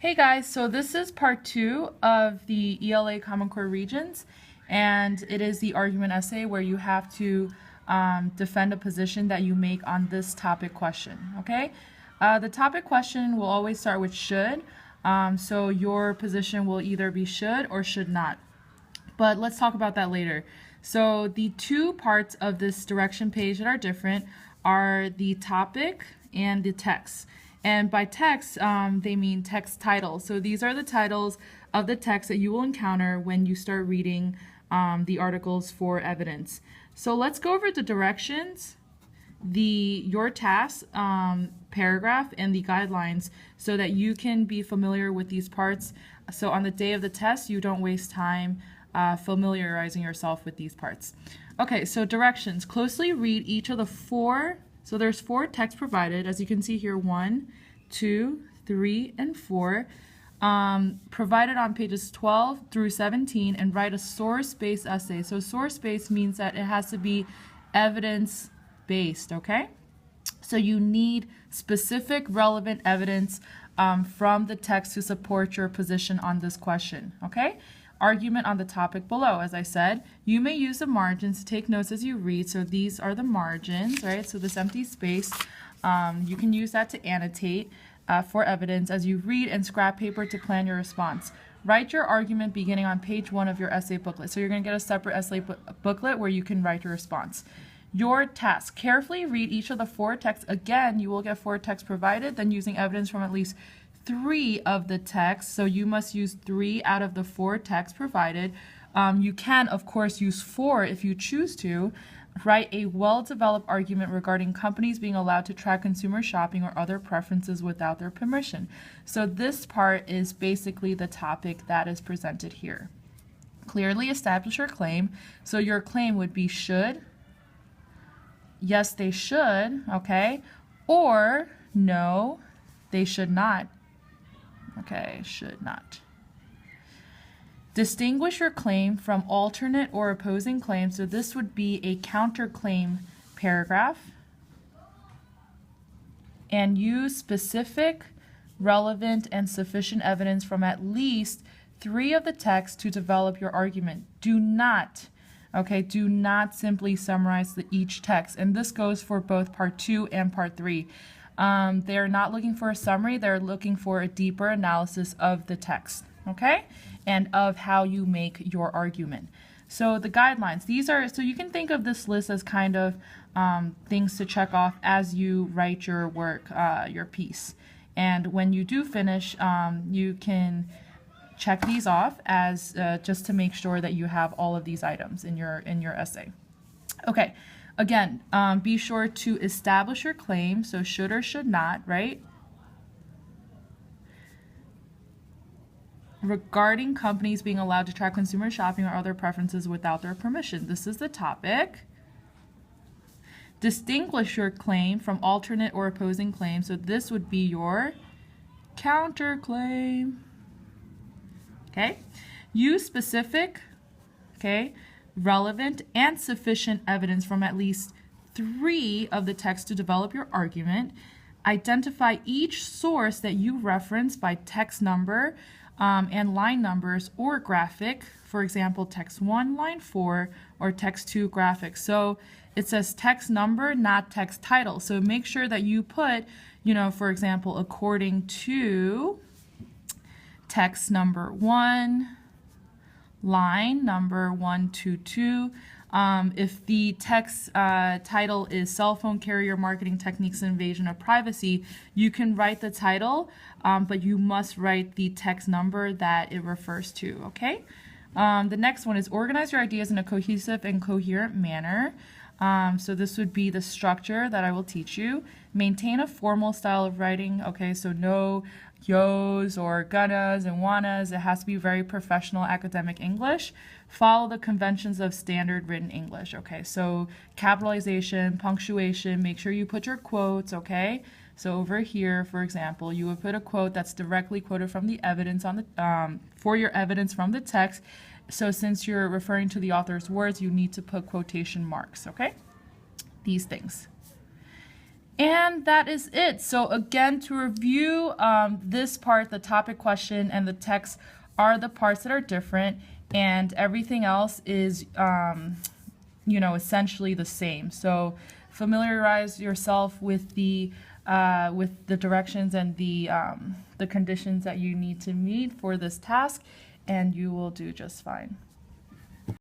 Hey guys, so this is part 2 of the ELA Common Core Regents, and it is the argument essay where you have to defend a position that you make on this topic question, okay? The topic question will always start with should, so your position will either be should or should not. But let's talk about that later. So the two parts of this direction page that are different are the topic and the text. And by text, they mean text titles. So these are the titles of the text that you will encounter when you start reading the articles for evidence. So let's go over the directions, your task paragraph, and the guidelines so that you can be familiar with these parts. So on the day of the test, you don't waste time familiarizing yourself with these parts. Okay, so directions. Closely read each of the four. So there's 4 texts provided, as you can see here, 1, 2, 3, and 4, provided on pages 12 through 17, and write a source-based essay. So source-based means that it has to be evidence-based, okay? So you need specific relevant evidence from the text to support your position on this question, okay? Argument on the topic below. As I said, you may use the margins to take notes as you read. So these are the margins, right? So this empty space, you can use that to annotate for evidence as you read, and scrap paper to plan your response. Write your argument beginning on page 1 of your essay booklet. So you're going to get a separate essay booklet where you can write your response. Your task. Carefully read each of the 4 texts. Again, you will get 4 texts provided, then using evidence from at least 3 of the texts, so you must use 3 out of the 4 texts provided. You can, of course, use 4 if you choose to. Write a well-developed argument regarding companies being allowed to track consumer shopping or other preferences without their permission. So this part is basically the topic that is presented here. Clearly establish your claim. So your claim would be should, yes, they should, okay, or no, they should not. Okay, should not. Distinguish your claim from alternate or opposing claims. So this would be a counterclaim paragraph. And use specific, relevant, and sufficient evidence from at least 3 of the texts to develop your argument. Do not simply summarize each text. And this goes for both part 2 and part 3. They're not looking for a summary, they're looking for a deeper analysis of the text, okay? And of how you make your argument. So the guidelines, so you can think of this list as kind of things to check off as you write your work, your piece. And when you do finish, you can check these off as just to make sure that you have all of these items in your essay. Okay. Again, be sure to establish your claim, so should or should not, right? Regarding companies being allowed to track consumer shopping or other preferences without their permission. This is the topic. Distinguish your claim from alternate or opposing claims, so this would be your counterclaim. Okay? Use specific, okay, relevant, and sufficient evidence from at least 3 of the text to develop your argument. Identify each source that you reference by text number and line numbers or graphic. For example, text 1, line 4, or text 2 graphic. So it says text number, not text title. So make sure that you put, for example, according to text number 1, line number 122. If the text title is cell phone carrier marketing techniques and invasion of privacy, you can write the title, but you must write the text number that it refers to, okay? The next one is organize your ideas in a cohesive and coherent manner. So this would be the structure that I will teach you. Maintain a formal style of writing, okay, so no yos or gonnas and wannas. It has to be very professional academic English. Follow the conventions of standard written English, okay? So capitalization, punctuation, make sure you put your quotes, okay? So over here, for example, you would put a quote that's directly quoted from the evidence on the for your evidence from the text. So since you're referring to the author's words, you need to put quotation marks, okay? These things. And that is it. So again, to review this part, the topic question and the text are the parts that are different, and everything else is, essentially the same. So familiarize yourself with the directions and the conditions that you need to meet for this task, and you will do just fine.